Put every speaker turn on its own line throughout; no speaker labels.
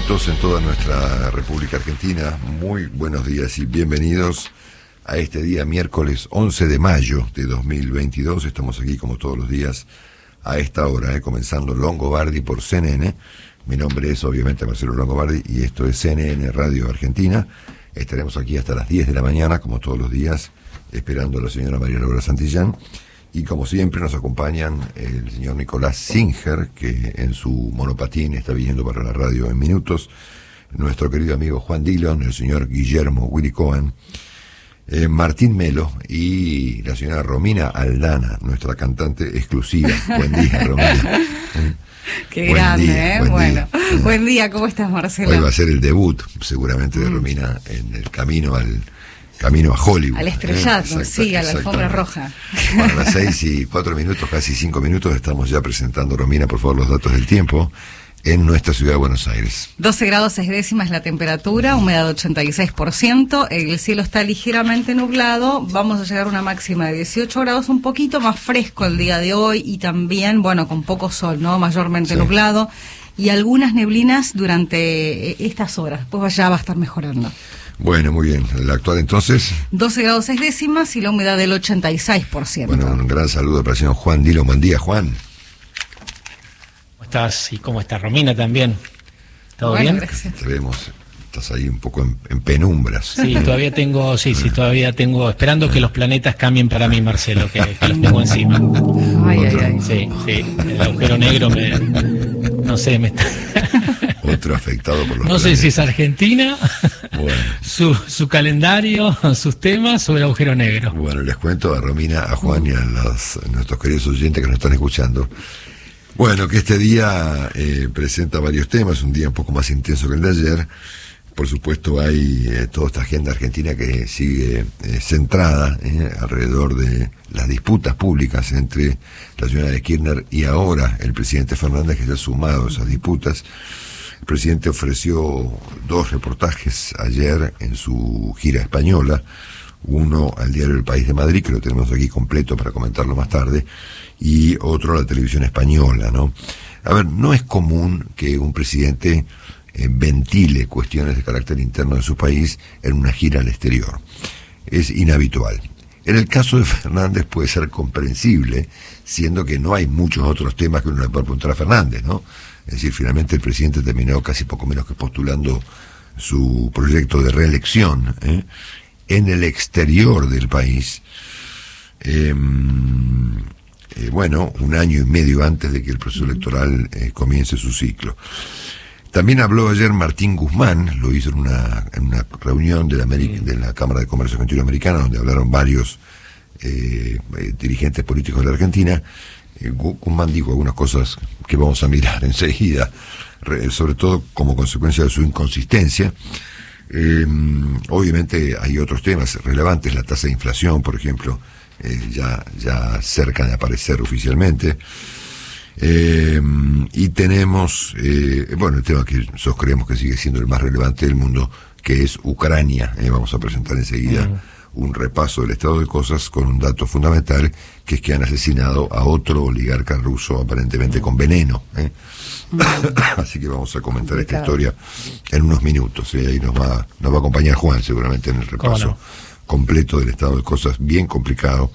minutos en toda nuestra República Argentina. Muy buenos días y bienvenidos a este día miércoles 11 de mayo de 2022. Estamos aquí como todos los días a esta hora, comenzando Longobardi por CNN. Mi nombre es obviamente Marcelo Longobardi y esto es CNN Radio Argentina. Estaremos aquí hasta las 10 de la mañana, como todos los días, esperando a la señora María Laura Santillán. Y como siempre nos acompañan el señor Nicolás Singer, que en su monopatín está viniendo para la radio en minutos, nuestro querido amigo Juan Dillon, el señor Guillermo Willy Cohen, Martín Melo y la señora Romina Aldana, nuestra cantante exclusiva. Buen día, Romina.
Qué buen grande, día, bueno. Buen día, ¿cómo estás, Marcelo?
Hoy va a ser el debut, seguramente, de Romina en el camino a Hollywood.
Al estrellato, sí, a la alfombra roja.
Bueno, a las 6:04, casi 5 minutos, estamos ya presentando, Romina, por favor, los datos del tiempo en nuestra ciudad de Buenos Aires.
12 grados 6 décimas la temperatura, humedad 86%, el cielo está ligeramente nublado, vamos a llegar a una máxima de 18 grados, un poquito más fresco el día de hoy y también, bueno, con poco sol, ¿no? Mayormente nublado y algunas neblinas durante estas horas, pues ya va a estar mejorando.
Bueno, muy bien. ¿La actual entonces?
12 grados 6 décimas y la humedad del 86%.
Bueno, un gran saludo para el señor Juan Dillon. Buen día, Juan.
¿Cómo estás? ¿Y cómo está Romina también? ¿Todo bien?
Gracias.
Te vemos, estás ahí un poco en penumbras.
Sí, todavía tengo, esperando que los planetas cambien para mí, Marcelo, que los tengo encima.
Ay.
Sí, el agujero negro no sé, me está...
Otro afectado por los
No sé si es Argentina,
bueno.
su calendario, sus temas o el agujero negro.
Bueno, les cuento a Romina, a Juan y a nuestros queridos oyentes que nos están escuchando. Bueno, que este día presenta varios temas, un día un poco más intenso que el de ayer. Por supuesto hay toda esta agenda argentina que sigue centrada alrededor de las disputas públicas entre la señora de Kirchner y ahora el presidente Fernández, que se ha sumado a esas disputas. El presidente ofreció 2 reportajes ayer en su gira española, uno al diario El País de Madrid, que lo tenemos aquí completo para comentarlo más tarde, y otro a la televisión española, ¿no? A ver, no es común que un presidente ventile cuestiones de carácter interno de su país en una gira al exterior. Es inhabitual. En el caso de Fernández puede ser comprensible, siendo que no hay muchos otros temas que uno le pueda preguntar a Fernández, ¿no? Es decir, finalmente el presidente terminó casi poco menos que postulando su proyecto de reelección en el exterior del país. Bueno, un año y medio antes de que el proceso electoral comience su ciclo. También habló ayer Martín Guzmán, lo hizo en una reunión de la Cámara de Comercio Argentino Americana, donde hablaron varios dirigentes políticos de la Argentina. Guzmán dijo algunas cosas que vamos a mirar enseguida, sobre todo como consecuencia de su inconsistencia. Obviamente hay otros temas relevantes, la tasa de inflación, por ejemplo, ya cerca de aparecer oficialmente. Y tenemos, el tema que nosotros creemos que sigue siendo el más relevante del mundo, que es Ucrania. Vamos a presentar enseguida un repaso del estado de cosas con un dato fundamental, que es que han asesinado a otro oligarca ruso aparentemente con veneno. Así que vamos a comentar esta historia en unos minutos. Ahí nos va a acompañar Juan seguramente en el repaso completo del estado de cosas bien complicado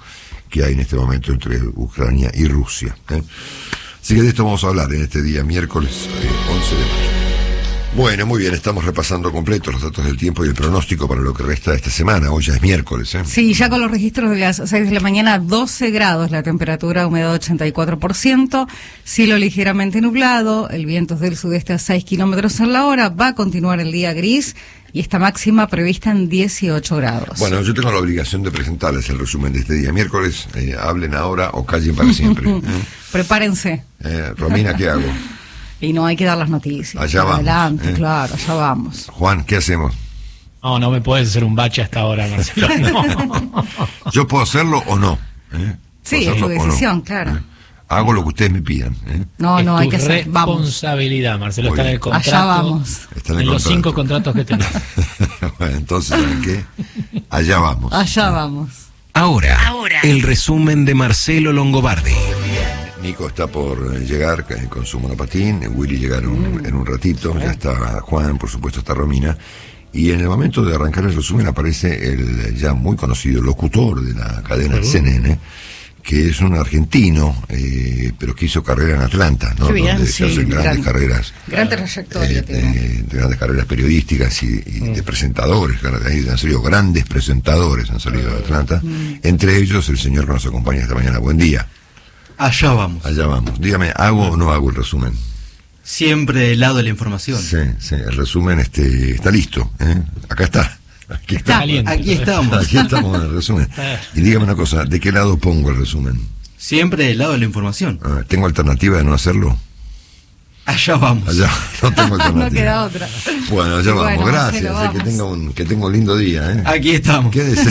que hay en este momento entre Ucrania y Rusia. Así que de esto vamos a hablar en este día miércoles 11 de mayo. Bueno, muy bien, estamos repasando completos los datos del tiempo y el pronóstico para lo que resta de esta semana. Hoy ya es miércoles,
Sí, ya con los registros de las 6 de la mañana, 12 grados la temperatura, humedad 84%, cielo ligeramente nublado, el viento es del sudeste a 6 kilómetros en la hora, va a continuar el día gris y esta máxima prevista en 18 grados.
Bueno, yo tengo la obligación de presentarles el resumen de este día miércoles. Hablen ahora o callen para siempre.
Prepárense.
Romina, ¿qué hago?
Y no hay que dar las noticias.
Allá vamos.
Adelante, claro, allá vamos.
Juan, ¿qué hacemos?
No me puedes hacer un bache hasta ahora, Marcelo. No.
¿Yo puedo hacerlo o no?
Sí, es tu decisión, claro.
Hago lo que ustedes me pidan.
No, hay que hacer. Vamos.
Responsabilidad, Marcelo, está en el contrato.
Allá vamos.
Está en
los 5 contratos que tenemos.
Bueno, entonces, ¿saben qué? Allá vamos.
Allá vamos.
Ahora, el resumen de Marcelo Longobardi.
Nico está por llegar con su monopatín, Willy llegaron en un ratito, ya está Juan, por supuesto está Romina, y en el momento de arrancar el resumen aparece el ya muy conocido locutor de la cadena CNN, que es un argentino, pero que hizo carrera en Atlanta, ¿no?
Qué bien,
donde se hacen grandes carreras.
Gran trayectoria tiene.
De grandes carreras periodísticas y de presentadores. Ahí han salido grandes presentadores, han salido de Atlanta. Entre ellos el señor que nos acompaña esta mañana. Buen día.
Allá vamos.
Allá vamos. Dígame, ¿hago o no hago el resumen?
Siempre del lado de la información.
Sí, el resumen está listo. Acá está. Aquí
Está caliente.
Aquí estamos.
Aquí estamos en el resumen. Y dígame una cosa, ¿de qué lado pongo el resumen?
Siempre del lado de la información.
¿Tengo alternativa de no hacerlo?
Allá vamos.
Allá, no tengo alternativa.
No queda otra.
Bueno, allá vamos,
Bueno,
gracias.
Marcelo,
Que tenga un lindo día.
Aquí estamos.
Quédese.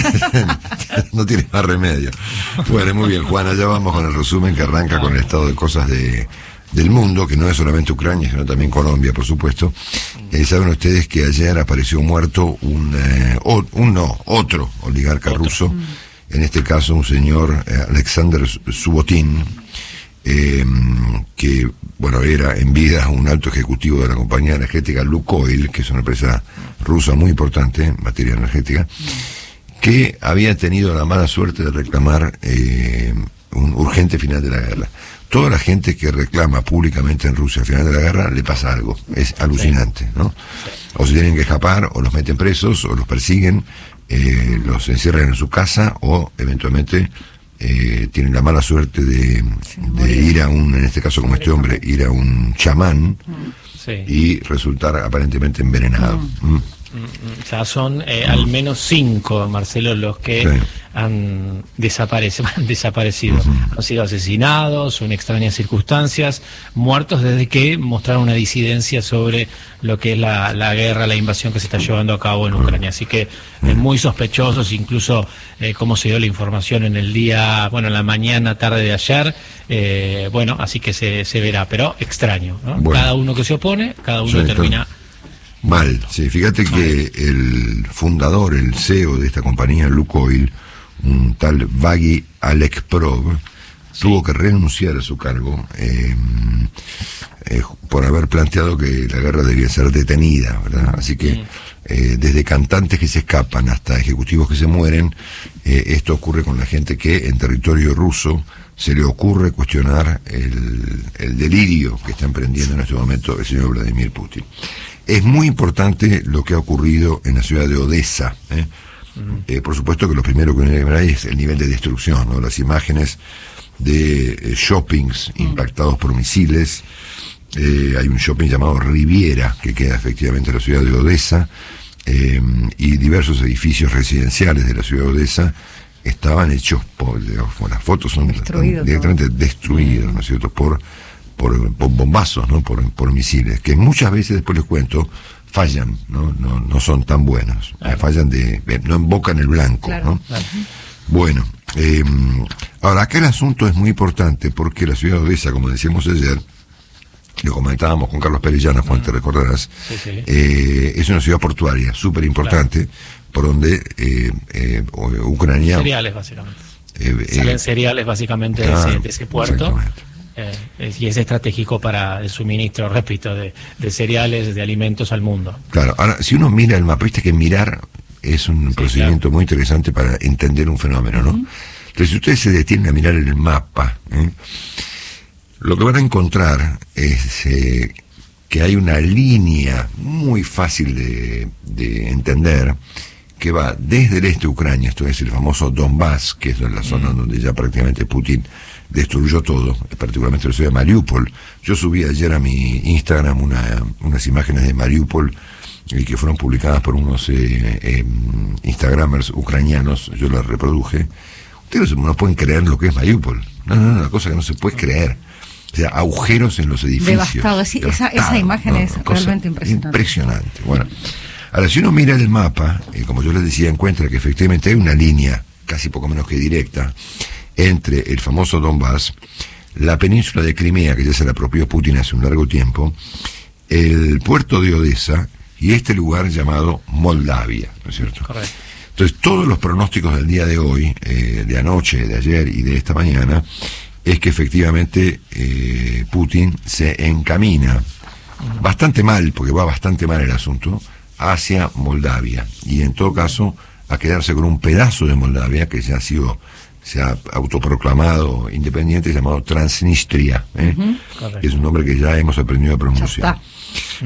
No tiene más remedio. Bueno, muy bien, Juan, allá vamos con el resumen que arranca con el estado de cosas del mundo, que no es solamente Ucrania, sino también Colombia, por supuesto. Saben ustedes que ayer apareció muerto otro oligarca ruso, en este caso un señor Alexander Subotin, que, bueno, era en vida un alto ejecutivo de la compañía energética Lukoil, que es una empresa rusa muy importante en materia energética, que había tenido la mala suerte de reclamar un urgente final de la guerra. Toda la gente que reclama públicamente en Rusia al final de la guerra le pasa algo, es alucinante, ¿no? O se tienen que escapar, o los meten presos, o los persiguen, los encierran en su casa, o eventualmente tienen la mala suerte de ir a en este caso como este hombre, ir a un chamán y resultar aparentemente envenenado.
Ya son al menos 5, Marcelo, los que han desaparecido. Han sido asesinados o en extrañas circunstancias, muertos desde que mostraron una disidencia sobre lo que es la guerra, la invasión que se está llevando a cabo en Ucrania. Así que muy sospechosos, incluso cómo se dio la información en el día, en la mañana, tarde de ayer. Así que se verá, pero extraño, ¿no? Bueno. Cada uno que se opone, cada uno termina...
Mal, sí, fíjate que el fundador, el CEO de esta compañía, Lukoil, un tal Vagui Alekprov, tuvo que renunciar a su cargo por haber planteado que la guerra debía ser detenida, ¿verdad? Así que desde cantantes que se escapan hasta ejecutivos que se mueren, esto ocurre con la gente que en territorio ruso se le ocurre cuestionar el delirio que está emprendiendo en este momento el señor Vladimir Putin. Es muy importante lo que ha ocurrido en la ciudad de Odessa. Por supuesto que lo primero que uno tiene que ver es el nivel de destrucción, ¿no? Las imágenes de shoppings impactados por misiles. Hay un shopping llamado Riviera que queda efectivamente en la ciudad de Odessa, y diversos edificios residenciales de la ciudad de Odessa estaban hechos las fotos son directamente destruidos, ¿no es cierto?, por bombazos, ¿no? Por misiles, que muchas veces, después les cuento, fallan, no son tan buenos, fallan no invocan el blanco, ¿no? Bueno, ahora acá el asunto es muy importante porque la ciudad de Odessa, como decíamos ayer, lo comentábamos con Carlos Perellana, Juan, te recordarás, es una ciudad portuaria súper importante, por donde ucranianos...
Cereales, básicamente. Salen cereales, básicamente, de ese puerto. Y es estratégico para el suministro, repito, de cereales, de alimentos al mundo. Claro,
ahora, si uno mira el mapa, viste que mirar es un procedimiento muy interesante para entender un fenómeno, ¿no? Entonces, si ustedes se detienen a mirar el mapa, lo que van a encontrar es que hay una línea muy fácil de entender, que va desde el este de Ucrania, esto es el famoso Donbass, que es la zona donde ya prácticamente Putin destruyó todo, particularmente la ciudad de Mariupol. Yo subí ayer a mi Instagram unas imágenes de Mariupol que fueron publicadas por unos Instagramers ucranianos, yo las reproduje. Ustedes no pueden creer lo que es Mariupol. No, una cosa que no se puede creer. O sea, agujeros en los edificios.
Devastado, sí, esa imagen es realmente impresionante.
Impresionante. Bueno, ahora si uno mira el mapa, como yo les decía, encuentra que efectivamente hay una línea, casi poco menos que directa, entre el famoso Donbass, la península de Crimea, que ya se la apropió Putin hace un largo tiempo, el puerto de Odessa y este lugar llamado Moldavia, ¿no es cierto?
Correcto.
Entonces, todos los pronósticos del día de hoy, de anoche, de ayer y de esta mañana, es que efectivamente Putin se encamina bastante mal, porque va bastante mal el asunto, hacia Moldavia, y en todo caso a quedarse con un pedazo de Moldavia que se ha autoproclamado independiente, llamado Transnistria, que es un nombre que ya hemos aprendido a pronunciar.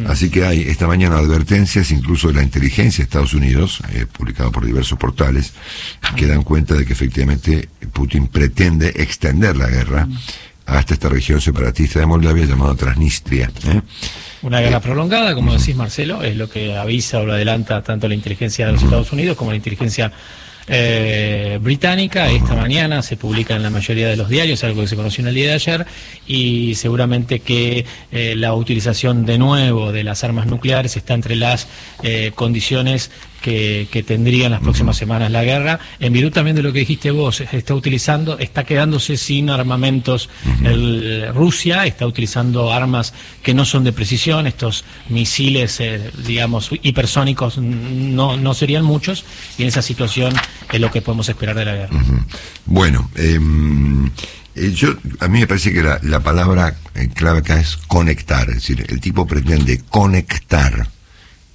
Así que hay esta mañana advertencias incluso de la inteligencia de Estados Unidos, publicado por diversos portales, que dan cuenta de que efectivamente Putin pretende extender la guerra hasta esta región separatista de Moldavia llamada Transnistria.
Una guerra prolongada, como decís, Marcelo, es lo que avisa o lo adelanta tanto la inteligencia de los Estados Unidos como la inteligencia británica. Esta mañana se publica en la mayoría de los diarios, algo que se conoció en el día de ayer, y seguramente que la utilización de nuevo de las armas nucleares está entre las condiciones que tendría en las próximas semanas la guerra, en virtud también de lo que dijiste vos. Está quedándose sin armamentos. Rusia está utilizando armas que no son de precisión, estos misiles, digamos, hipersónicos no serían muchos, y en esa situación es lo que podemos esperar de la guerra.
Bueno, a mí me parece que la palabra clave acá es conectar, es decir, el tipo pretende conectar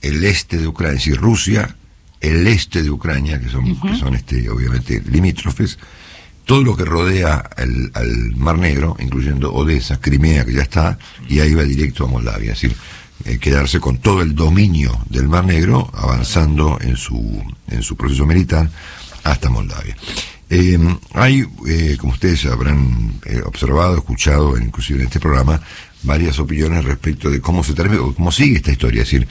el este de Ucrania, es decir, Rusia, el este de Ucrania, que son obviamente limítrofes, todo lo que rodea al Mar Negro, incluyendo Odessa, Crimea, que ya está, y ahí va directo a Moldavia, es decir, quedarse con todo el dominio del Mar Negro, avanzando en su proceso militar hasta Moldavia. Hay, como ustedes habrán observado, escuchado, inclusive en este programa, varias opiniones respecto de cómo se termina, cómo sigue esta historia, es decir,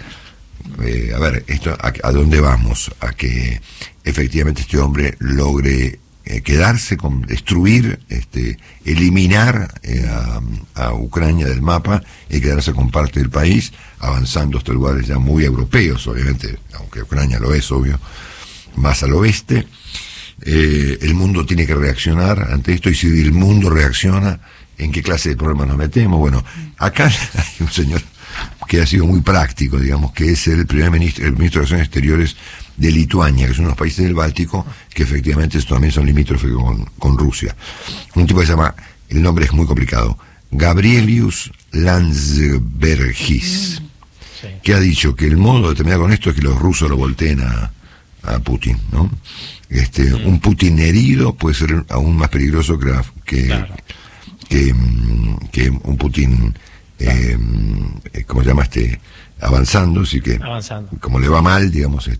a ver, esto a dónde vamos, a que efectivamente este hombre logre quedarse con, destruir, eliminar a Ucrania del mapa y quedarse con parte del país, avanzando hasta lugares ya muy europeos, obviamente, aunque Ucrania lo es, obvio, más al oeste. El mundo tiene que reaccionar ante esto, y si el mundo reacciona, ¿en qué clase de problemas nos metemos? Bueno, acá hay un señor que ha sido muy práctico, digamos, que es el ministro de Relaciones Exteriores de Lituania, que son unos países del Báltico que efectivamente también son limítrofes con Rusia. Un tipo que se llama, el nombre es muy complicado, Gabrielius Landsbergis, que ha dicho que el modo de terminar con esto es que los rusos lo volteen a Putin, ¿no? Un Putin herido puede ser aún más peligroso que un Putin ¿cómo se llama? Avanzando, así que como le va mal, digamos, es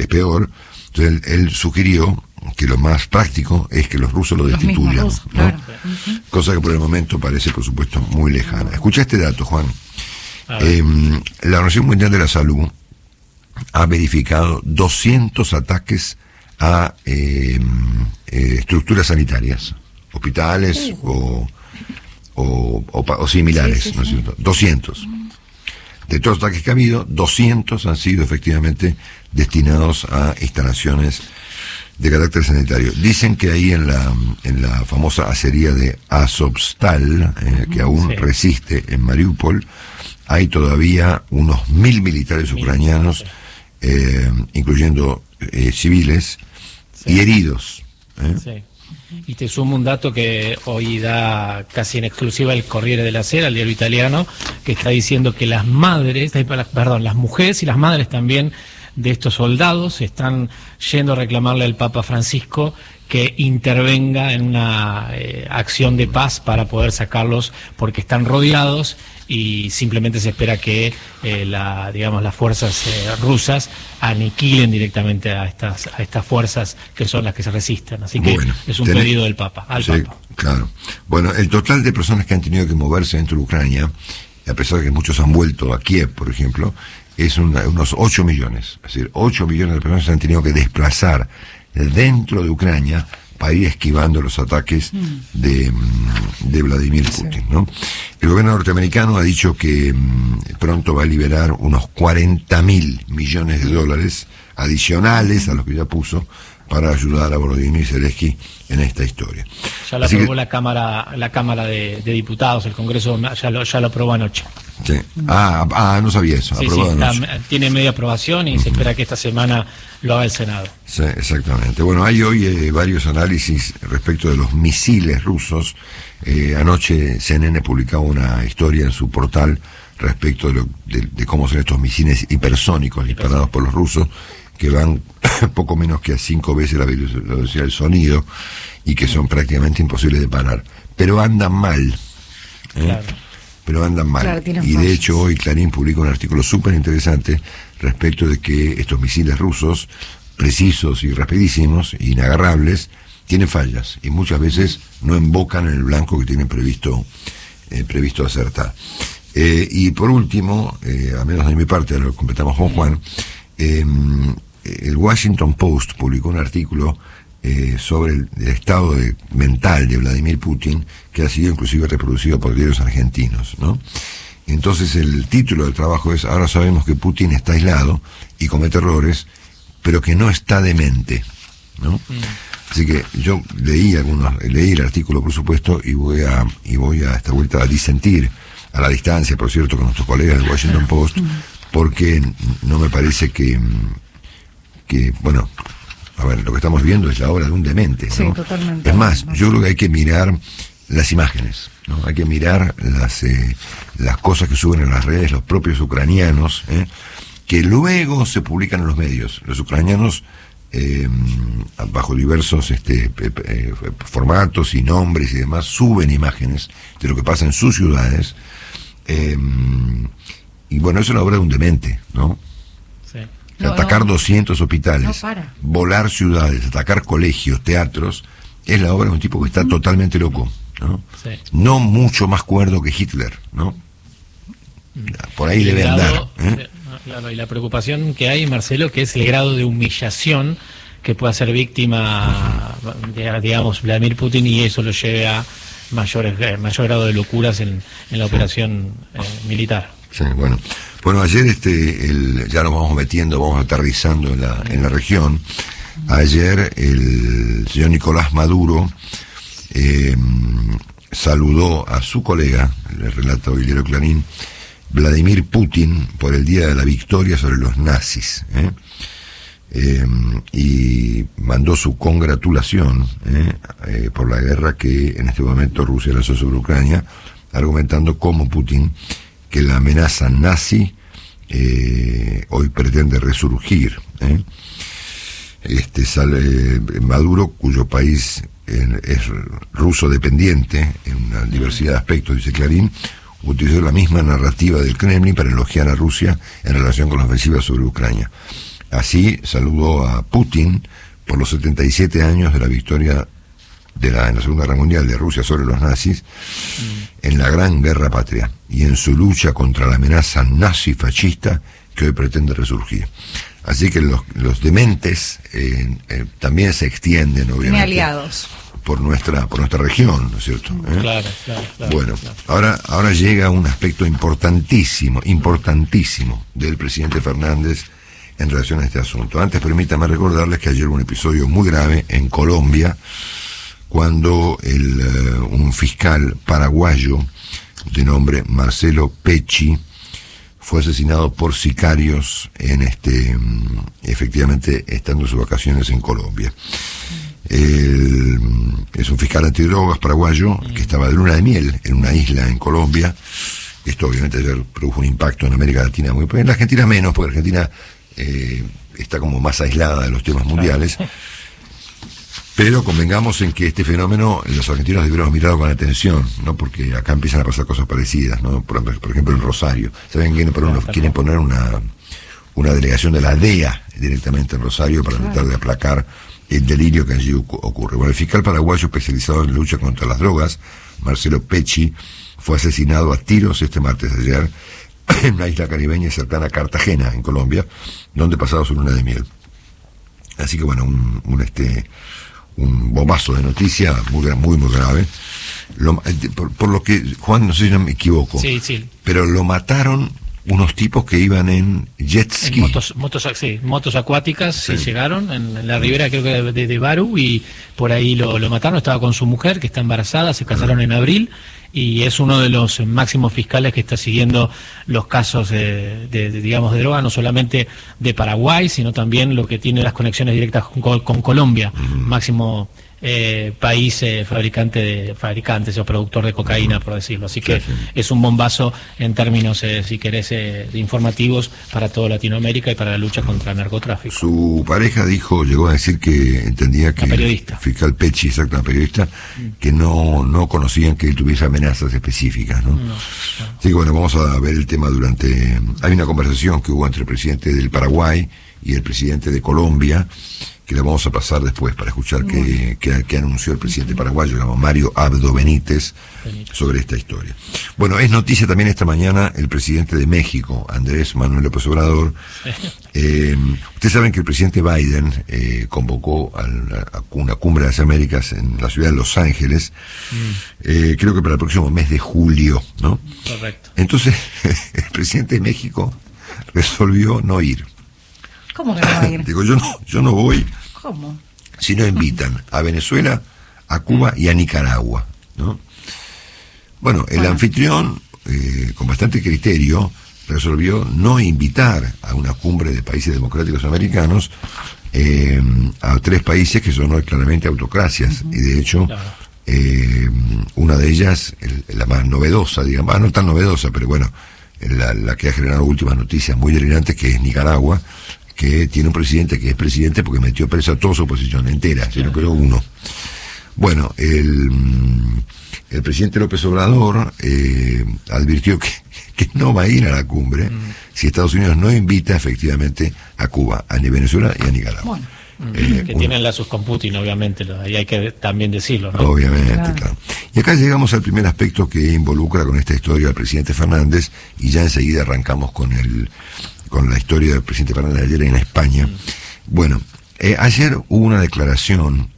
peor. Entonces él sugirió que lo más práctico es que los rusos lo destituyan, rusos, ¿no? Claro. Cosa que por el momento parece, por supuesto, muy lejana. Escucha este dato, Juan. La Organización Mundial de la Salud ha verificado 200 ataques a estructuras sanitarias, hospitales o similares, ¿no es cierto? 200. De todos los ataques que ha habido, 200 han sido efectivamente destinados a instalaciones de carácter sanitario. Dicen que ahí en la famosa acería de Azovstal, que aún resiste en Mariupol, hay todavía unos 1000 militares ucranianos, incluyendo civiles y heridos.
Sí. Y te sumo un dato que hoy da casi en exclusiva el Corriere della Sera, el diario italiano, que está diciendo que las mujeres y las madres también de estos soldados están yendo a reclamarle al Papa Francisco que intervenga en una acción de paz para poder sacarlos, porque están rodeados y simplemente se espera que las fuerzas rusas aniquilen directamente a estas fuerzas que son las que se resisten. Así que es un pedido del Papa, al Papa.
Claro. Bueno, el total de personas que han tenido que moverse dentro de Ucrania, a pesar de que muchos han vuelto a Kiev, por ejemplo, es unos 8 millones. Es decir, 8 millones de personas se han tenido que desplazar dentro de Ucrania para ir esquivando los ataques de Vladimir Putin, ¿no? El gobierno norteamericano ha dicho que pronto va a liberar unos $40.000 millones adicionales a los que ya puso para ayudar a Borodino y Zelensky en esta historia.
Ya lo aprobó la Cámara de Diputados, el Congreso ya lo aprobó anoche.
Sí. No sabía eso.
Sí, tiene media aprobación y se espera que esta semana lo haga el Senado.
Sí, exactamente. Bueno, hay hoy varios análisis respecto de los misiles rusos. Anoche CNN publicaba una historia en su portal respecto de cómo son estos misiles hipersónicos disparados por los rusos, que van poco menos que a 5 veces la velocidad del sonido y que son prácticamente imposibles de parar. Pero andan mal.
Claro.
Pero andan mal.
Claro,
y de hecho hoy Clarín publica un artículo súper interesante respecto de que estos misiles rusos, precisos y rapidísimos, inagarrables, tienen fallas y muchas veces no embocan en el blanco que tienen previsto acertar. Y por último, a menos de mi parte, lo completamos con Juan, el Washington Post publicó un artículo sobre el estado mental de Vladimir Putin, que ha sido inclusive reproducido por diarios argentinos, ¿no? Entonces el título del trabajo es: ahora sabemos que Putin está aislado y comete errores, pero que no está demente, ¿no? Así que yo leí el artículo, por supuesto, y voy a esta vuelta a disentir, a la distancia, por cierto, con nuestros colegas del Washington Post, porque no me parece que bueno, a ver, lo que estamos viendo es la obra de un demente, ¿no?
Sí, totalmente.
Es más, yo creo que hay que mirar las imágenes, ¿no? Hay que mirar las cosas que suben en las redes los propios ucranianos, que luego se publican en los medios. Los ucranianos, bajo diversos formatos y nombres y demás, suben imágenes de lo que pasa en sus ciudades, y bueno, eso es la obra de un demente, ¿no?
Sí.
Atacar 200 hospitales,
para.
volar ciudades, atacar colegios, teatros, es la obra de un tipo que está totalmente loco, ¿no?
Sí.
No mucho más cuerdo que Hitler, ¿no? Por ahí debe andar.
Claro, y la preocupación que hay, Marcelo, que es el grado de humillación que pueda ser víctima, digamos, Vladimir Putin, y eso lo lleve a mayor grado de locuras en la operación militar.
Sí, bueno. Bueno, ayer ya nos vamos metiendo, vamos aterrizando en la región. Ayer el señor Nicolás Maduro saludó a su colega, le relata hoy el diario Clarín, Vladimir Putin, por el día de la victoria sobre los nazis, y mandó su congratulación por la guerra que en este momento Rusia lanzó sobre Ucrania, argumentando como Putin que la amenaza nazi hoy pretende resurgir. Maduro, cuyo país es ruso dependiente en una diversidad de aspectos, dice Clarín, utilizó la misma narrativa del Kremlin para elogiar a Rusia en relación con la ofensiva sobre Ucrania. Así saludó a Putin por los 77 años de la victoria en la Segunda Guerra Mundial de Rusia sobre los nazis, en la Gran Guerra Patria, y en su lucha contra la amenaza nazi-fascista que hoy pretende resurgir. Así que los dementes también se extienden, obviamente.
Tiene aliados.
Por nuestra región, ¿no es cierto?
Claro.
Bueno, ahora llega un aspecto importantísimo del presidente Fernández en relación a este asunto. Antes, permítame recordarles que ayer hubo un episodio muy grave en Colombia, cuando un fiscal paraguayo de nombre Marcelo Pecci fue asesinado por sicarios efectivamente estando en sus vacaciones en Colombia. Es un fiscal antidrogas paraguayo que estaba de luna de miel en una isla en Colombia. Esto obviamente ayer produjo un impacto en América Latina muy en la Argentina menos, porque Argentina está como más aislada de los temas mundiales. Pero convengamos en que este fenómeno los argentinos deberíamos mirarlo con atención, ¿no? Porque acá empiezan a pasar cosas parecidas, ¿no? Por ejemplo en Rosario. ¿Saben? Quieren poner una delegación de la DEA directamente en Rosario para tratar de aplacar el delirio que allí ocurre. Bueno, el fiscal paraguayo especializado en lucha contra las drogas, Marcelo Pecci, fue asesinado a tiros este martes de ayer en una isla caribeña cercana a Cartagena, en Colombia, donde pasaba su luna de miel. Así que bueno, un bombazo de noticia muy grave. Por lo que, Juan, no sé si no me equivoco,
sí.
pero lo mataron unos tipos que iban en jet ski.
Motos acuáticas, sí, llegaron en la ribera, creo que de Baru, y por ahí lo mataron. Estaba con su mujer, que está embarazada, se casaron en abril, y es uno de los máximos fiscales que está siguiendo los casos digamos, de droga, no solamente de Paraguay, sino también lo que tiene las conexiones directas con Colombia, máximo país fabricantes o productor de cocaína, por decirlo. Así que es un bombazo en términos, si querés, informativos para toda Latinoamérica y para la lucha contra el narcotráfico.
Su pareja llegó a decir que entendía que el fiscal Pecci, exacto, una periodista, que no conocían que él tuviese amenazas específicas, ¿no? Así que bueno, vamos a ver el tema hay una conversación que hubo entre el presidente del Paraguay y el presidente de Colombia, que la vamos a pasar después para escuchar qué anunció el presidente paraguayo, llamado Mario Abdo Benítez, sobre esta historia. Bueno, es noticia también esta mañana el presidente de México, Andrés Manuel López Obrador. Ustedes saben que el presidente Biden convocó a una cumbre de las Américas en la ciudad de Los Ángeles, creo que para el próximo mes de julio, ¿no?
Correcto.
Entonces, el presidente de México resolvió no ir.
¿Cómo que no va a ir?
Digo, yo no voy.
¿Cómo?
Si no invitan a Venezuela, a Cuba y a Nicaragua, ¿no? Bueno, el anfitrión, con bastante criterio, resolvió no invitar a una cumbre de países democráticos americanos a 3 países que son hoy claramente autocracias. Y de hecho, una de ellas, la más novedosa, digamos, no tan novedosa, pero bueno, la que ha generado últimas noticias muy delirantes, que es Nicaragua, que tiene un presidente que es presidente porque metió presa a toda su oposición entera, sino que uno. Bueno, el presidente López Obrador advirtió que no va a ir a la cumbre si Estados Unidos no invita efectivamente a Cuba, a Venezuela y a Nicaragua.
Bueno. Que tienen lazos con Putin, obviamente, ahí hay que también decirlo, ¿no?
Obviamente, claro. Y acá llegamos al primer aspecto que involucra con esta historia al presidente Fernández, y ya enseguida arrancamos con la historia del presidente Fernández ayer en España. Bueno, ayer hubo una declaración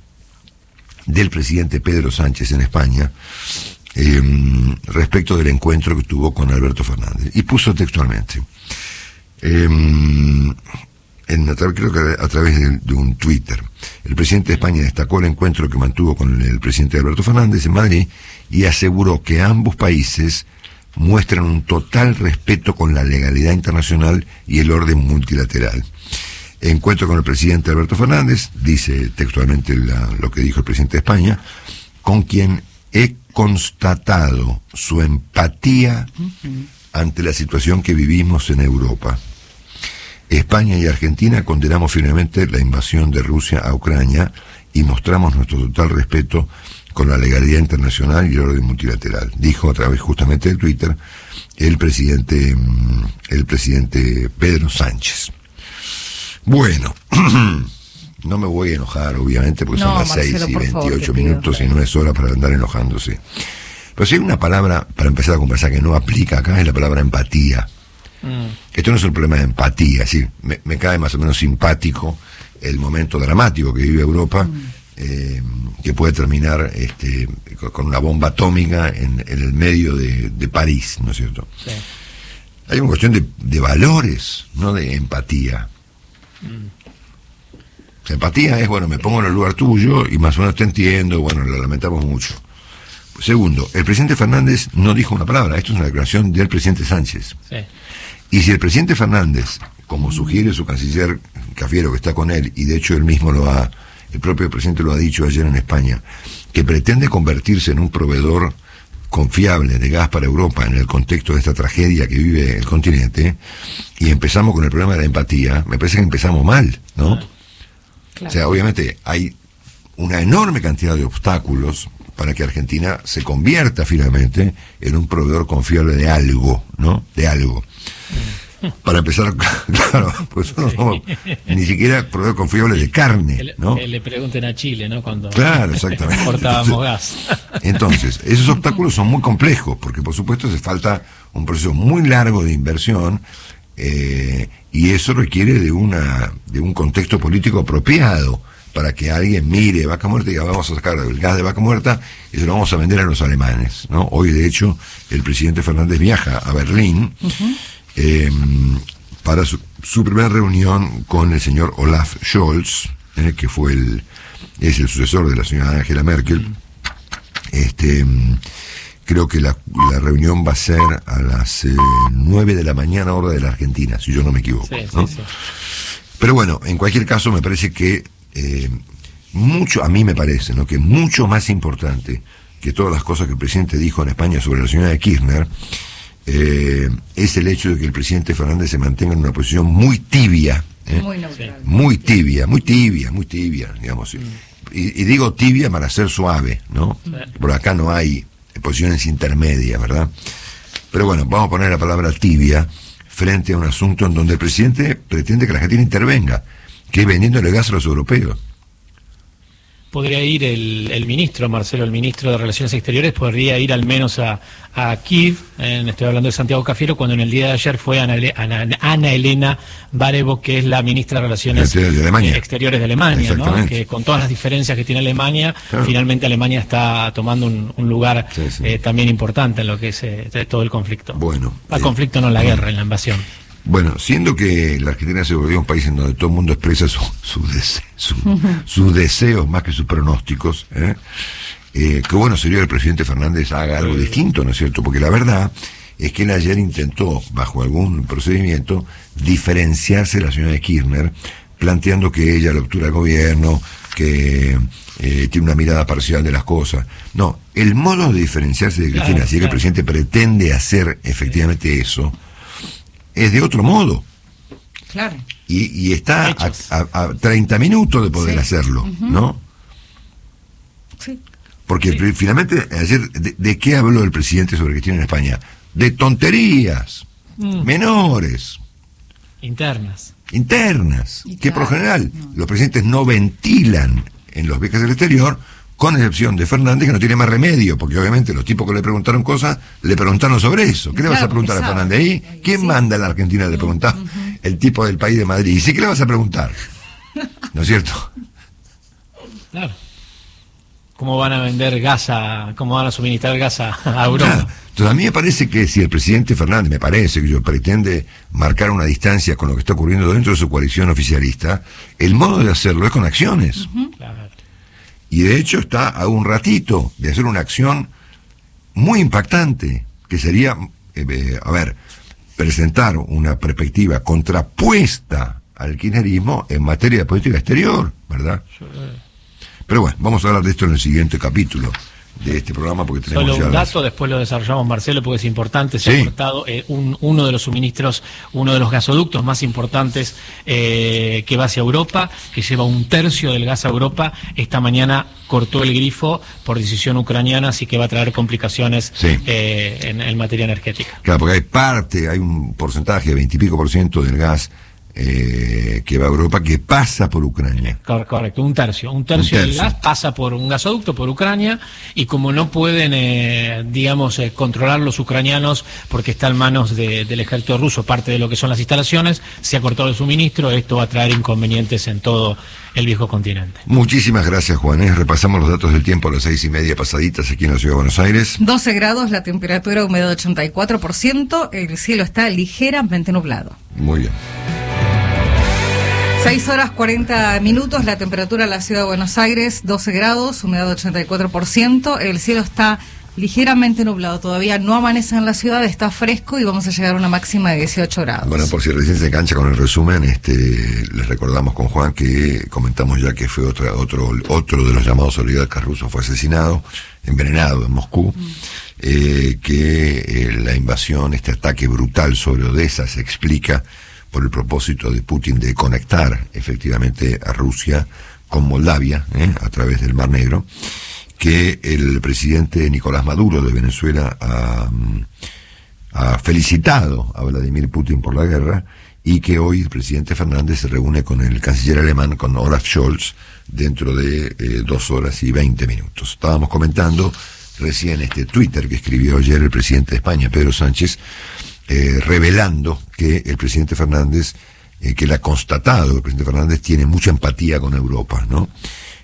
del presidente Pedro Sánchez en España respecto del encuentro que tuvo con Alberto Fernández, y puso textualmente, creo que a través de un Twitter, el presidente de España destacó el encuentro que mantuvo con el presidente Alberto Fernández en Madrid y aseguró que ambos países muestran un total respeto con la legalidad internacional y el orden multilateral. Encuentro con el presidente Alberto Fernández, dice textualmente lo que dijo el presidente de España, con quien he constatado su empatía ante la situación que vivimos en Europa. España y Argentina condenamos firmemente la invasión de Rusia a Ucrania y mostramos nuestro total respeto con la legalidad internacional y el orden multilateral, dijo a través justamente de Twitter el presidente Pedro Sánchez. Bueno, no me voy a enojar, obviamente, porque son las Marcelo, 6:28 minutos y no es hora para andar enojándose. Pero si hay una palabra para empezar a conversar que no aplica acá, es la palabra empatía. Esto no es un problema de empatía, es decir, me cae más o menos simpático el momento dramático que vive Europa, que puede terminar con una bomba atómica en el medio de París, ¿no es cierto? Sí. Hay una cuestión de valores, no de empatía. O sea, empatía es, bueno, me pongo en el lugar tuyo y más o menos te entiendo, bueno, lo lamentamos mucho. Segundo, el presidente Fernández no dijo una palabra, esto es una declaración del presidente Sánchez. Sí. Y si el presidente Fernández, como sugiere su canciller Cafiero, que está con él, y de hecho él mismo el propio presidente lo ha dicho ayer en España, que pretende convertirse en un proveedor confiable de gas para Europa en el contexto de esta tragedia que vive el continente, y empezamos con el problema de la empatía, me parece que empezamos mal, ¿no? Claro. O sea, obviamente hay una enorme cantidad de obstáculos para que Argentina se convierta finalmente en un proveedor confiable de algo, ¿no? De algo. Para empezar, claro, pues no somos ni siquiera proveedor confiable de carne, ¿no?
Le pregunten a Chile, ¿no? Cuando
claro, exactamente.
Importábamos gas.
Entonces, esos obstáculos son muy complejos, porque por supuesto hace falta un proceso muy largo de inversión, y eso requiere de un contexto político apropiado, para que alguien mire Vaca Muerta y diga, vamos a sacar el gas de Vaca Muerta y se lo vamos a vender a los alemanes, ¿no? Hoy, de hecho, el presidente Fernández viaja a Berlín, para su primera reunión con el señor Olaf Scholz, que es el sucesor de la señora Angela Merkel. Creo que la reunión va a ser a las 9 de la mañana, hora de la Argentina, si yo no me equivoco.
Sí,
¿no?
sí.
Pero bueno, en cualquier caso me parece que a mí me parece, ¿no?, que mucho más importante que todas las cosas que el presidente dijo en España sobre la señora Kirchner, es el hecho de que el presidente Fernández se mantenga en una posición muy tibia,
Muy neutral.
muy tibia, digamos. Y digo tibia para ser suave, ¿no? Por acá no hay posiciones intermedias, ¿verdad? Pero bueno, vamos a poner la palabra tibia frente a un asunto en donde el presidente pretende que la Argentina intervenga, que es vendiéndole gas a los europeos.
Podría ir el ministro, Marcelo, el ministro de Relaciones Exteriores, podría ir al menos a Kiev, estoy hablando de Santiago Cafiero, cuando en el día de ayer fue Ana Elena Baerbock, que es la ministra de Relaciones Exteriores de Alemania, ¿no? Que con todas las diferencias que tiene Alemania, claro, finalmente Alemania está tomando un lugar también importante en lo que es todo el conflicto. Bueno, el conflicto no la guerra, en la invasión.
Bueno, siendo que la Argentina se volvió un país en donde todo el mundo expresa sus deseos más que sus pronósticos, qué bueno sería que el presidente Fernández haga algo distinto, ¿no es cierto? Porque la verdad es que él ayer intentó, bajo algún procedimiento, diferenciarse de la señora Kirchner, planteando que ella ruptura del gobierno, que tiene una mirada parcial de las cosas. No, el modo de diferenciarse de Cristina, si es que el presidente pretende hacer efectivamente eso, es de otro modo.
Claro.
Y está a 30 minutos de poder hacerlo, ¿no?
Sí.
Porque finalmente, ayer, ¿de qué habló el presidente sobre Cristina en España? De tonterías menores.
Internas.
Que por lo general los presidentes no ventilan en los viajes del exterior, con excepción de Fernández, que no tiene más remedio, porque obviamente los tipos que le preguntaron cosas, le preguntaron sobre eso. ¿Qué le vas a preguntar a Fernández ahí? ¿Quién manda a la Argentina? Le preguntaba el tipo del país de Madrid. Y sí, ¿qué le vas a preguntar? ¿No es cierto?
Claro. ¿Cómo van a vender gas cómo van a suministrar gas a Europa?
Claro. Entonces a mí me parece que si el presidente Fernández, pretende marcar una distancia con lo que está ocurriendo dentro de su coalición oficialista, el modo de hacerlo es con acciones.
Claro.
Y de hecho está a un ratito de hacer una acción muy impactante, que sería, presentar una perspectiva contrapuesta al kirchnerismo en materia de política exterior, ¿verdad? Pero bueno, vamos a hablar de esto en el siguiente capítulo de este programa, porque tenemos
solo un dato, después lo desarrollamos, Marcelo, porque es importante. Se ha cortado uno de los suministros, uno de los gasoductos más importantes que va hacia Europa, que lleva 1/3 del gas a Europa. Esta mañana cortó el grifo por decisión ucraniana, así que va a traer complicaciones en materia energética.
Claro, porque hay un porcentaje de 20 y pico % del gas que va a Europa, que pasa por Ucrania.
Correcto, un tercio del gas pasa por un gasoducto, por Ucrania, y como no pueden, controlar los ucranianos, porque está en manos del ejército ruso parte de lo que son las instalaciones, se ha cortado el suministro. Esto va a traer inconvenientes en todo el viejo continente.
Muchísimas gracias, Juan. Repasamos los datos del tiempo a las 6:30 pasaditas aquí en la Ciudad de Buenos Aires.
12 grados, la temperatura, humedad 84%, el cielo está ligeramente nublado.
Muy bien.
6 horas 40 minutos, la temperatura en la Ciudad de Buenos Aires, 12 grados, humedad 84%, el cielo está ligeramente nublado, todavía no amanece en la ciudad, está fresco y vamos a llegar a una máxima de 18 grados.
Bueno, por si recién se engancha con el resumen, les recordamos con Juan que comentamos ya que fue otro de los llamados oligarcas rusos fue asesinado, envenenado en Moscú, que la invasión, este ataque brutal sobre Odessa se explica por el propósito de Putin de conectar efectivamente a Rusia con Moldavia, a través del Mar Negro, que el presidente Nicolás Maduro de Venezuela ha felicitado a Vladimir Putin por la guerra, y que hoy el presidente Fernández se reúne con el canciller alemán, con Olaf Scholz, dentro de 2 horas y 20 minutos. Estábamos comentando recién este Twitter que escribió ayer el presidente de España, Pedro Sánchez, revelando que el presidente Fernández, que él ha constatado que el presidente Fernández tiene mucha empatía con Europa, ¿no?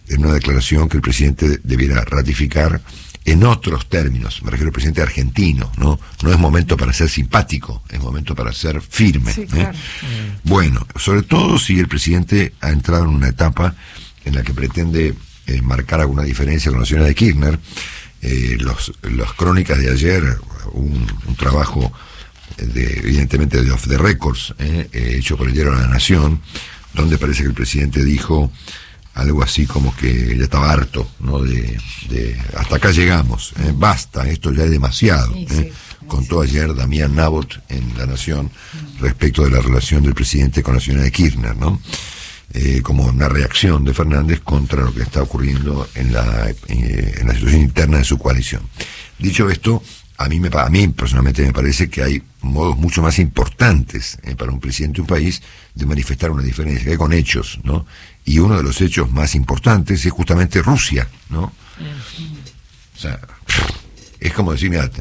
En una declaración que el presidente debiera ratificar en otros términos, me refiero al presidente argentino, no es momento para ser simpático, es momento para ser firme.
Sí, claro.
Bueno, sobre todo si el presidente ha entrado en una etapa en la que pretende marcar alguna diferencia con la señora de Kirchner. Las crónicas de ayer, un trabajo evidentemente de off the records, hecho por el diario La Nación, donde parece que el presidente dijo algo así como que ya estaba harto, ¿no? de hasta acá llegamos, basta, esto ya es demasiado.
Sí.
Contó ayer Damián Nabot en La Nación respecto de la relación del presidente con la señora de Kirchner, ¿no? Como una reacción de Fernández contra lo que está ocurriendo en la situación interna de su coalición. Dicho esto, a mí personalmente me parece que hay modos mucho más importantes para un presidente de un país de manifestar una diferencia, que con hechos, ¿no? Y uno de los hechos más importantes es justamente Rusia, ¿no? O sea, es como decir, mira,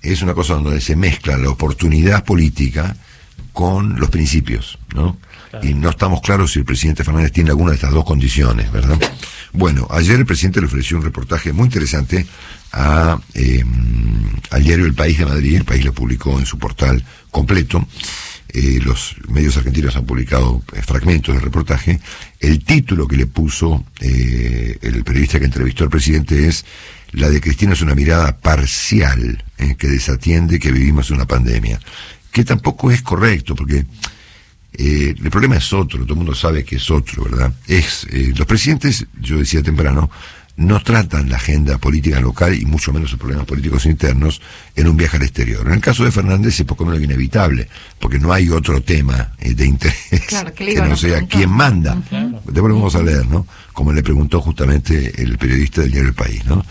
es una cosa donde se mezcla la oportunidad política con los principios, ¿no? Claro. Y no estamos claros si el presidente Fernández tiene alguna de estas dos condiciones, ¿verdad? Bueno, ayer el presidente le ofreció un reportaje muy interesante al diario El País de Madrid. El País lo publicó en su portal completo. Los medios argentinos han publicado fragmentos del reportaje. El título que le puso el periodista que entrevistó al presidente es: la de Cristina es una mirada parcial, que desatiende que vivimos una pandemia. Que tampoco es correcto, porque el problema es otro, todo el mundo sabe que es otro, ¿verdad? Los presidentes, yo decía temprano, no tratan la agenda política local y mucho menos los problemas políticos internos en un viaje al exterior. En el caso de Fernández es poco menos inevitable, porque no hay otro tema de interés, claro, que no sea quién manda. Claro. Después lo vamos a leer, ¿no? Como le preguntó justamente el periodista del diario El País, ¿no?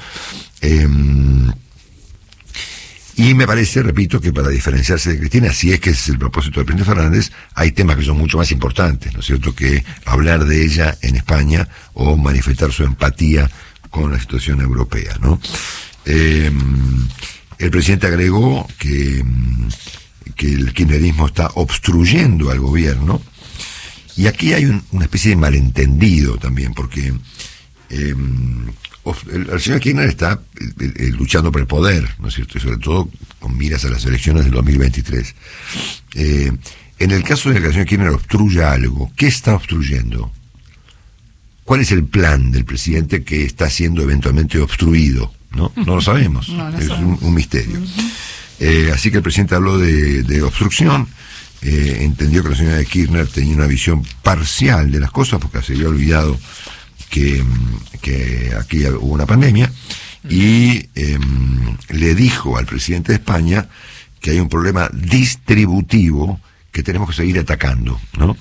Y me parece, repito, que para diferenciarse de Cristina, si es que ese es el propósito del presidente Fernández, hay temas que son mucho más importantes, ¿no es cierto?, que hablar de ella en España o manifestar su empatía con la situación europea, ¿no? El presidente agregó que el kirchnerismo está obstruyendo al gobierno, y aquí hay una especie de malentendido también, porque el señor Kirchner está luchando por el poder, ¿no es cierto?, y sobre todo con miras a las elecciones del 2023. En el caso de que el señor Kirchner obstruya algo, ¿qué está obstruyendo? ¿Cuál es el plan del presidente que está siendo eventualmente obstruido? No lo sabemos, es un misterio. Así que el presidente habló de obstrucción, entendió que la señora de Kirchner tenía una visión parcial de las cosas, porque se había olvidado que aquí hubo una pandemia, y le dijo al presidente de España que hay un problema distributivo que tenemos que seguir atacando, ¿no?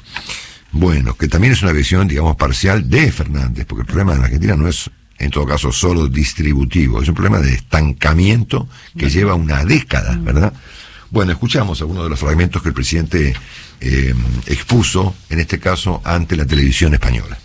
Bueno, que también es una visión, digamos, parcial de Fernández, porque el problema de la Argentina no es, en todo caso, solo distributivo, es un problema de estancamiento que lleva una década, ¿verdad? Bueno, escuchamos algunos de los fragmentos que el presidente expuso, en este caso, ante la televisión española.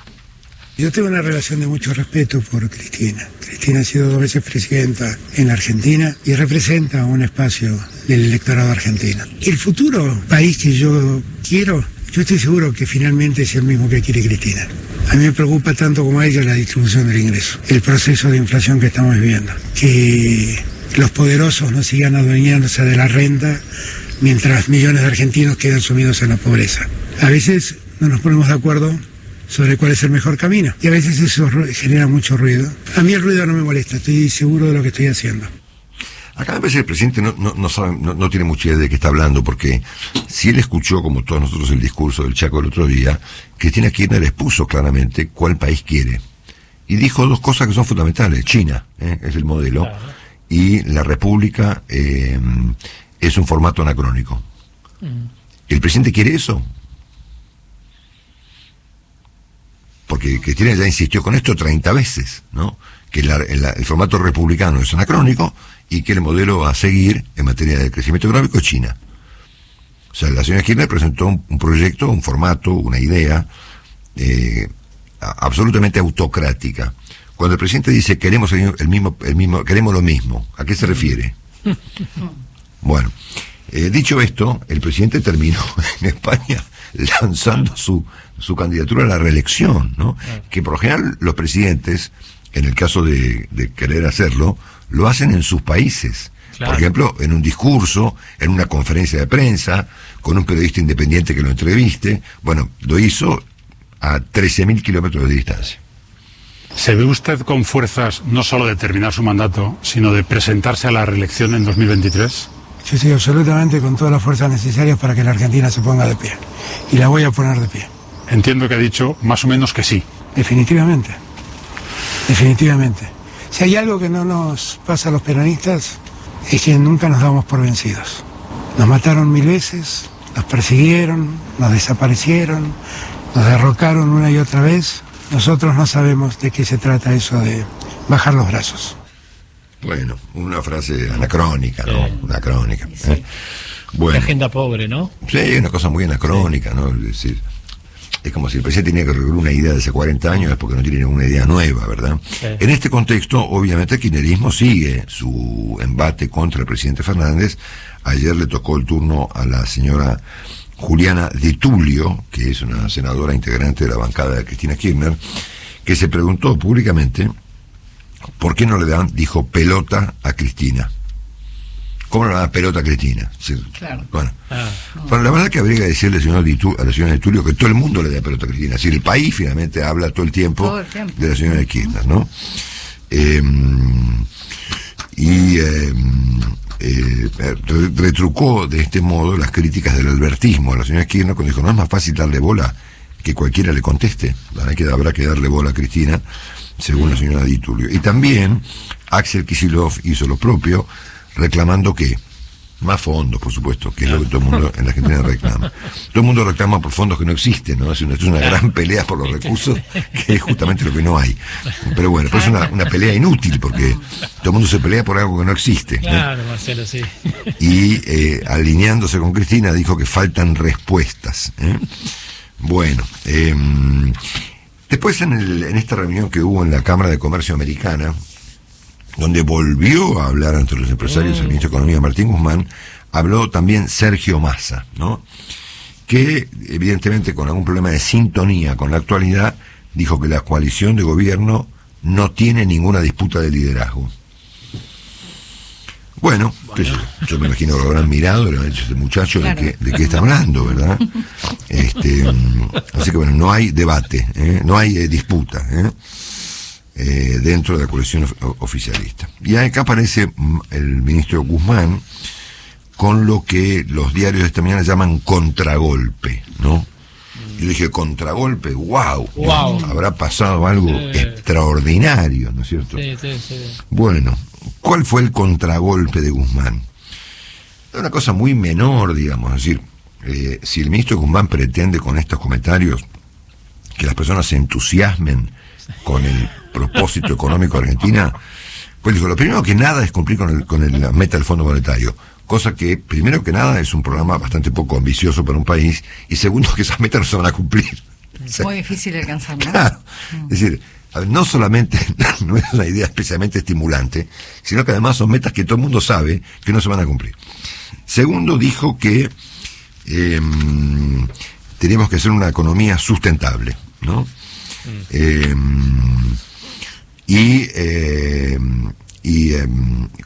Yo tengo una relación de mucho respeto por Cristina. Cristina ha sido 2 veces presidenta en la Argentina y representa un espacio del electorado argentino. El futuro país que yo quiero, yo estoy seguro que finalmente es el mismo que quiere Cristina. A mí me preocupa tanto como a ella la distribución del ingreso, el proceso de inflación que estamos viviendo, que los poderosos no sigan adueñándose de la renta mientras millones de argentinos quedan sumidos en la pobreza. A veces no nos ponemos de acuerdo sobre cuál es el mejor camino, y a veces eso genera mucho ruido. A mí el ruido no me molesta, estoy seguro de lo que estoy haciendo.
Acá me parece que el presidente no tiene mucha idea de qué está hablando, porque si él escuchó, como todos nosotros, el discurso del Chaco el otro día, Cristina Kirchner expuso claramente cuál país quiere, y dijo 2 cosas que son fundamentales. China es el modelo, claro, y la República es un formato anacrónico. ¿El presidente quiere eso? Porque Cristina ya insistió con esto 30 veces, ¿no? Que el formato republicano es anacrónico y que el modelo a seguir en materia de crecimiento económico es China. O sea, la señora Kirchner presentó un proyecto, un formato, una idea absolutamente autocrática. Cuando el presidente dice queremos queremos lo mismo, ¿a qué se refiere? Bueno, dicho esto, el presidente terminó en España lanzando su candidatura a la reelección, ¿no? Que por lo general los presidentes, en el caso de querer hacerlo, lo hacen en sus países.
Claro.
Por ejemplo, en un discurso, en una conferencia de prensa, con un periodista independiente que lo entreviste. Bueno, lo hizo a 13.000 kilómetros de distancia.
¿Se ve usted con fuerzas no solo de terminar su mandato, sino de presentarse a la reelección en 2023?
Yo estoy absolutamente con todas las fuerzas necesarias para que la Argentina se ponga de pie. Y la voy a poner de pie.
Entiendo que ha dicho más o menos que sí.
Definitivamente. Definitivamente. Si hay algo que no nos pasa a los peronistas, es que nunca nos damos por vencidos. Nos mataron 1000 veces, nos persiguieron, nos desaparecieron, nos derrocaron una y otra vez. Nosotros no sabemos de qué se trata eso de bajar los brazos.
Bueno, una frase anacrónica, ¿no? Anacrónica.
Sí.
Bueno.
La agenda pobre, ¿no?
Sí, una cosa muy anacrónica, ¿no? Es decir, es como si el presidente tenía que recorrer una idea de hace 40 años, es porque no tiene ninguna idea nueva, ¿verdad?
Sí.
En este contexto, obviamente, el kirchnerismo sigue su embate contra el presidente Fernández. Ayer le tocó el turno a la señora Juliana Di Tulio, que es una senadora integrante de la bancada de Cristina Kirchner, que se preguntó públicamente por qué no le dan, dijo, pelota a Cristina. ¿Cómo no le dan pelota a Cristina? Sí,
Claro.
Bueno. Bueno, la verdad que habría que decirle a la señora Di Tulio que todo el mundo le da pelota a Cristina. Es decir, el país finalmente habla todo el tiempo de la señora Kirchner, ¿no? Retrucó de este modo las críticas del albertismo a la señora Kirchner cuando dijo, no es más fácil darle bola que cualquiera le conteste. Habrá que darle bola a Cristina, según la señora Di Tulio. Y también Axel Kicillof hizo lo propio, reclamando que más fondos, por supuesto, que es lo que todo el mundo en la Argentina reclama. Todo el mundo reclama por fondos que no existen, ¿no? Es una gran pelea por los recursos, que es justamente lo que no hay. Pero bueno, pues es una pelea inútil, porque todo el mundo se pelea por algo que no existe.
Claro, Marcelo, sí.
Y alineándose con Cristina, dijo que faltan respuestas. Bueno, después en esta reunión que hubo en la Cámara de Comercio Americana, donde volvió a hablar ante los empresarios el ministro de Economía Martín Guzmán, habló también Sergio Massa, ¿no? Que evidentemente con algún problema de sintonía con la actualidad, dijo que la coalición de gobierno no tiene ninguna disputa de liderazgo. Bueno. Yo me imagino que lo habrán mirado, le habrán dicho, este muchacho, claro, de qué está hablando, ¿verdad? Así que bueno, no hay debate, no hay disputa, dentro de la coalición oficialista. Y acá aparece el ministro Guzmán con lo que los diarios de esta mañana llaman contragolpe, ¿no? Y dije, contragolpe, wow. Habrá pasado algo extraordinario, ¿no es cierto?
Sí.
Bueno, ¿cuál fue el contragolpe de Guzmán? Es una cosa muy menor, digamos, es decir, si el ministro Guzmán pretende con estos comentarios que las personas se entusiasmen con el propósito económico de Argentina, pues dijo, lo primero que nada es cumplir con la meta del Fondo Monetario, cosa que, primero que nada, es un programa bastante poco ambicioso para un país, y segundo, que esas metas no se van a cumplir.
Es muy difícil de alcanzar, ¿no?
Claro. Es decir, a ver, no solamente no es una idea especialmente estimulante, sino que además son metas que todo el mundo sabe que no se van a cumplir. Segundo, dijo que teníamos que hacer una economía sustentable, ¿no?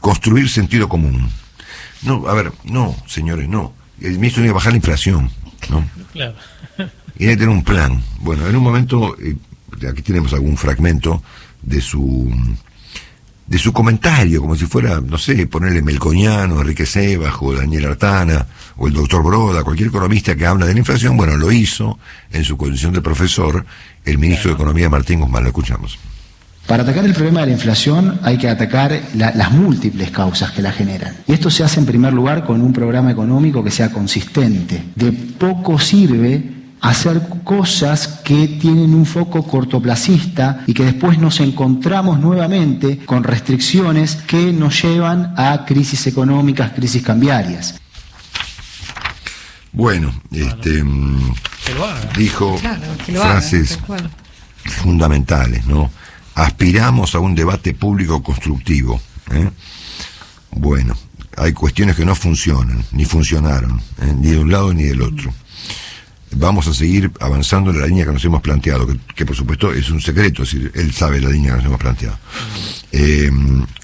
Construir sentido común. No, a ver, no, señores, no. El ministro tiene que bajar la inflación, ¿no?
Claro.
Y tiene que tener un plan. Bueno, en un momento, aquí tenemos algún fragmento de su comentario, como si fuera, no sé, ponerle Melconiano, Enrique Sebas, o Daniel Artana, o el doctor Broda, cualquier economista que habla de la inflación. Bueno, lo hizo en su condición de profesor el ministro de Economía Martín Guzmán. Lo escuchamos.
Para atacar el problema de la inflación hay que atacar las múltiples causas que la generan. Y esto se hace en primer lugar con un programa económico que sea consistente. De poco sirve hacer cosas que tienen un foco cortoplacista y que después nos encontramos nuevamente con restricciones que nos llevan a crisis económicas, crisis cambiarias.
Bueno, dijo frases fundamentales, ¿no? Aspiramos a un debate público constructivo. Bueno, hay cuestiones que no funcionan, ni funcionaron, ni de un lado ni del otro. vamos a seguir avanzando en la línea que nos hemos planteado, que por supuesto es un secreto, es decir, él sabe la línea que nos hemos planteado.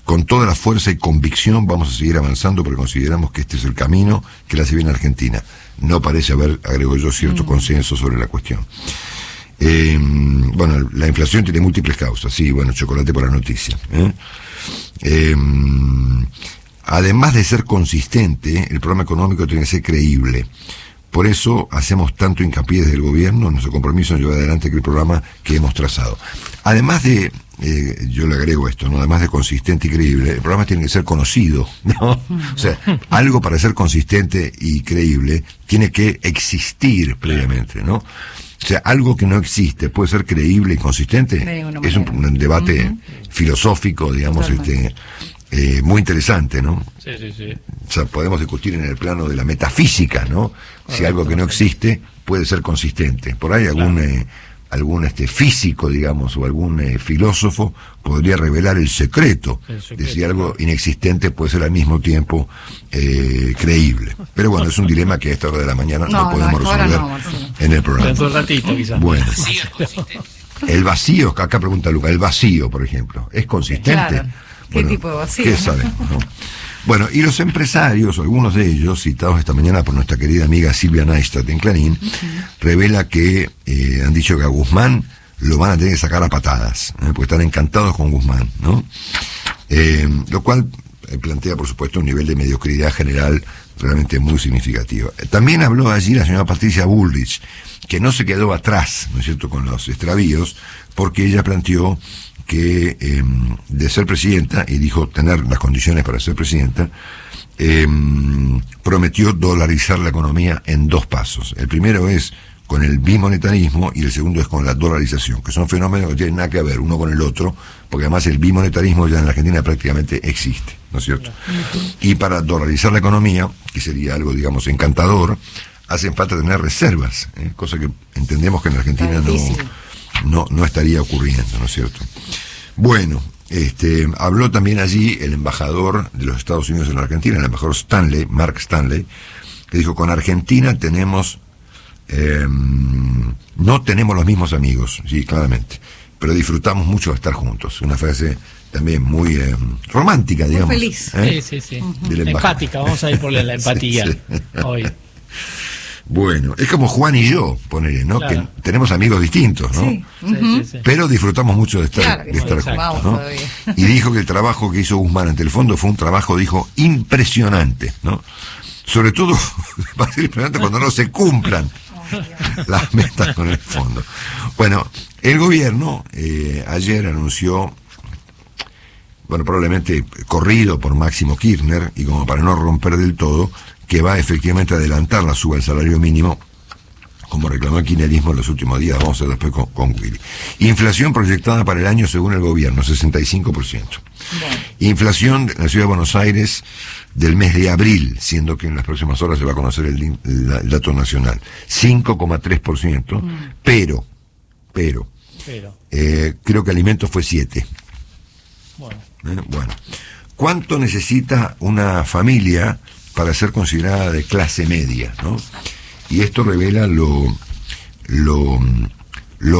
Con toda la fuerza y convicción vamos a seguir avanzando porque consideramos que este es el camino que la hace bien Argentina. No parece haber, agrego yo, cierto consenso sobre la cuestión. Bueno, la inflación tiene múltiples causas, sí, bueno, chocolate por la noticia. Además de ser consistente, el programa económico tiene que ser creíble. Por eso hacemos tanto hincapié desde el gobierno en nuestro compromiso en llevar adelante el programa que hemos trazado. Además de, yo le agrego esto, ¿no? Además de consistente y creíble, el programa tiene que ser conocido, ¿no? O sea, algo para ser consistente y creíble tiene que existir previamente, ¿no? O sea, algo que no existe puede ser creíble y consistente. Es un debate filosófico, digamos, muy interesante, ¿no?
Sí.
O sea, podemos discutir en el plano de la metafísica, ¿no? Si algo que no existe puede ser consistente. Por ahí algún físico, digamos, o algún filósofo podría revelar el secreto de si algo inexistente puede ser al mismo tiempo creíble. Pero bueno, es un dilema que a esta hora de la mañana no podemos resolver en el programa.
Dentro de un ratito, quizás.
Bueno, el vacío, acá pregunta Luca, el vacío, por ejemplo, ¿es consistente?
Claro. ¿Qué tipo de vacío?
¿Qué sabemos, no? Bueno, y los empresarios, algunos de ellos, citados esta mañana por nuestra querida amiga Silvia Neistat en Clarín, revela que han dicho que a Guzmán lo van a tener que sacar a patadas, porque están encantados con Guzmán, ¿no? Lo cual plantea, por supuesto, un nivel de mediocridad general realmente muy significativo. También habló allí la señora Patricia Bullrich, que no se quedó atrás, ¿no es cierto?, con los extravíos, porque ella planteó que de ser presidenta, y dijo tener las condiciones para ser presidenta, prometió dolarizar la economía en 2 pasos. El primero es con el bimonetarismo y el segundo es con la dolarización, que son fenómenos que tienen nada que ver uno con el otro, porque además el bimonetarismo ya en la Argentina prácticamente existe, ¿no es cierto? Y para dolarizar la economía, que sería algo, digamos, encantador, hacen falta tener reservas, cosa que entendemos que en la Argentina no estaría ocurriendo, ¿no es cierto? Bueno, habló también allí el embajador de los Estados Unidos en la Argentina, el embajador Mark Stanley, que dijo: con Argentina tenemos, no tenemos los mismos amigos, sí, claramente, pero disfrutamos mucho de estar juntos. Una frase también muy romántica, digamos.
Muy feliz.
Sí. Empática, vamos a ir por la empatía hoy.
Bueno, es como Juan y yo, ponele, ¿no?
Claro.
Que tenemos amigos distintos, ¿no?
Sí.
Pero disfrutamos mucho de estar, juntos, ¿no? Y dijo que el trabajo que hizo Guzmán ante el fondo fue un trabajo, dijo, impresionante, ¿no? Sobre todo, va a ser impresionante cuando no se cumplan las metas con el fondo. Bueno, el gobierno ayer anunció, bueno, probablemente corrido por Máximo Kirchner, y como para no romper del todo, que va efectivamente a adelantar la suba del salario mínimo, como reclamó el kirchnerismo en los últimos días. Vamos a ver después con Willy. Inflación proyectada para el año según el gobierno, 65%. Bueno. Inflación en la ciudad de Buenos Aires del mes de abril, siendo que en las próximas horas se va a conocer el dato nacional, 5,3%, pero creo que alimentos fue 7%. Bueno, ¿cuánto necesita una familia para ser considerada de clase media, ¿no? Y esto revela lo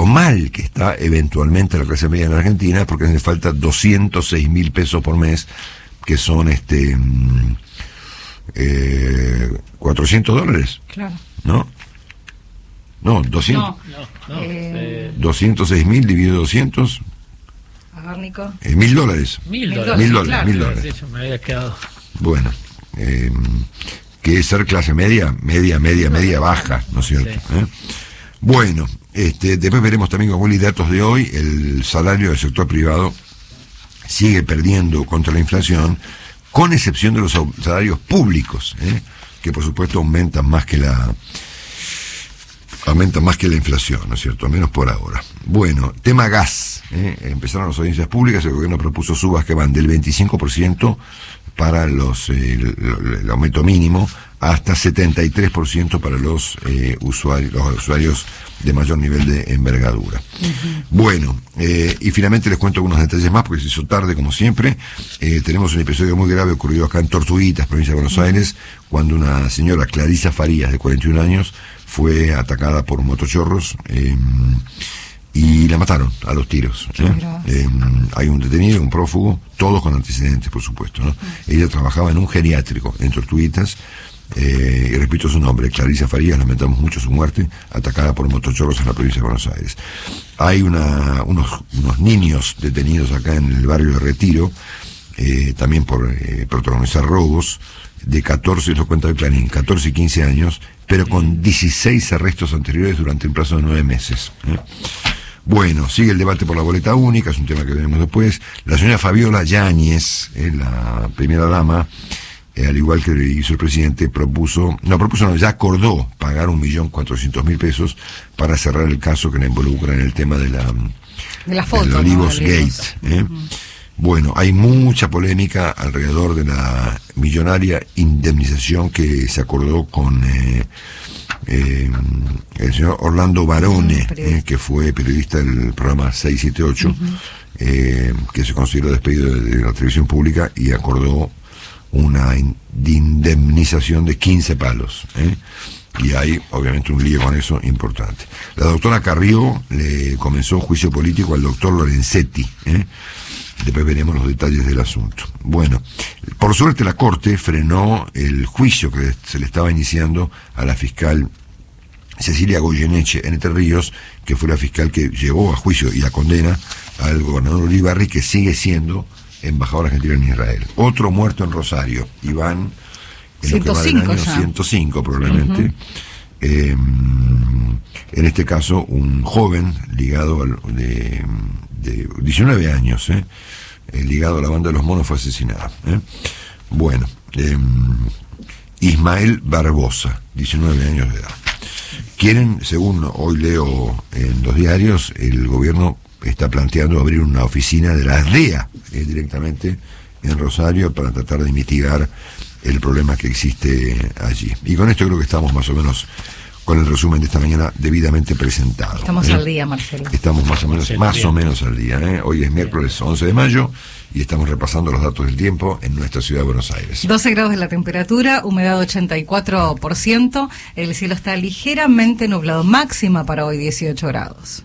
mal que está eventualmente la clase media en Argentina, porque hace falta 206.000 pesos por mes, que son $400.
Claro.
¿No? No, 200.
No.
206.000 dividido 200.
A ver, Nico.
$1.000. $1.000.
Yo me había quedado.
Bueno, que es ser clase media baja, ¿no es cierto? Sí. Bueno, después veremos también con Willy datos de hoy. El salario del sector privado sigue perdiendo contra la inflación, con excepción de los salarios públicos, que por supuesto aumentan más que la inflación, ¿no es cierto? Al menos por ahora. Bueno, tema gas. Empezaron las audiencias públicas, el gobierno propuso subas que van del 25% para el aumento mínimo hasta 73% para los usuarios de mayor nivel de envergadura. Bueno, y finalmente les cuento algunos detalles más, porque se hizo tarde como siempre. Tenemos un episodio muy grave ocurrido acá en Tortuguitas, provincia de Buenos Aires, cuando una señora, Clarisa Farías, de 41 años, fue atacada por motochorros y la mataron a los tiros. Hay un detenido, un prófugo, todos con antecedentes, por supuesto, ¿no? Ella trabajaba en un geriátrico en Tortuguitas, y repito su nombre, Clarisa Farías. Lamentamos mucho su muerte, atacada por motochorros en la provincia de Buenos Aires. Hay unos niños detenidos acá en el barrio de Retiro, también por protagonizar robos, de 14, lo cuenta el Clarín, 14 y 15 años, pero con 16 arrestos anteriores durante un plazo de 9 meses. Bueno, sigue el debate por la boleta única, es un tema que veremos después. La señora Fabiola Yáñez, la primera dama, al igual que hizo el presidente, ya acordó pagar 1.400.000 pesos para cerrar el caso que la involucra en el tema de
la foto,
del Olivos
¿no?
Gate. Bueno, hay mucha polémica alrededor de la millonaria indemnización que se acordó con el señor Orlando Barone, que fue periodista del programa 678, que se consideró despedido de la televisión pública y acordó una indemnización de 15 palos. Y hay obviamente un lío con eso importante. La doctora Carrió le comenzó un juicio político al doctor Lorenzetti. Después veremos los detalles del asunto. Bueno, por suerte la Corte frenó el juicio que se le estaba iniciando a la fiscal Cecilia Goyeneche en Entre Ríos, que fue la fiscal que llevó a juicio y a condena al gobernador Ulibarri, que sigue siendo embajador argentino en Israel. Otro muerto en Rosario, Iván, en
105
año 105 probablemente. En este caso, un joven ligado de 19 años, ligado a la banda de los monos, fue asesinado. Bueno, Ismael Barbosa, 19 años de edad. Quieren, según hoy leo en los diarios, el gobierno está planteando abrir una oficina de la DEA directamente en Rosario para tratar de mitigar el problema que existe allí. Y con esto creo que estamos más o menos con el resumen de esta mañana debidamente presentado.
Estamos al día, Marcelo.
Estamos más o menos al día. Hoy es miércoles 11 de mayo y estamos repasando los datos del tiempo en nuestra ciudad de Buenos Aires.
12 grados de la temperatura, humedad 84%, el cielo está ligeramente nublado, máxima para hoy 18 grados.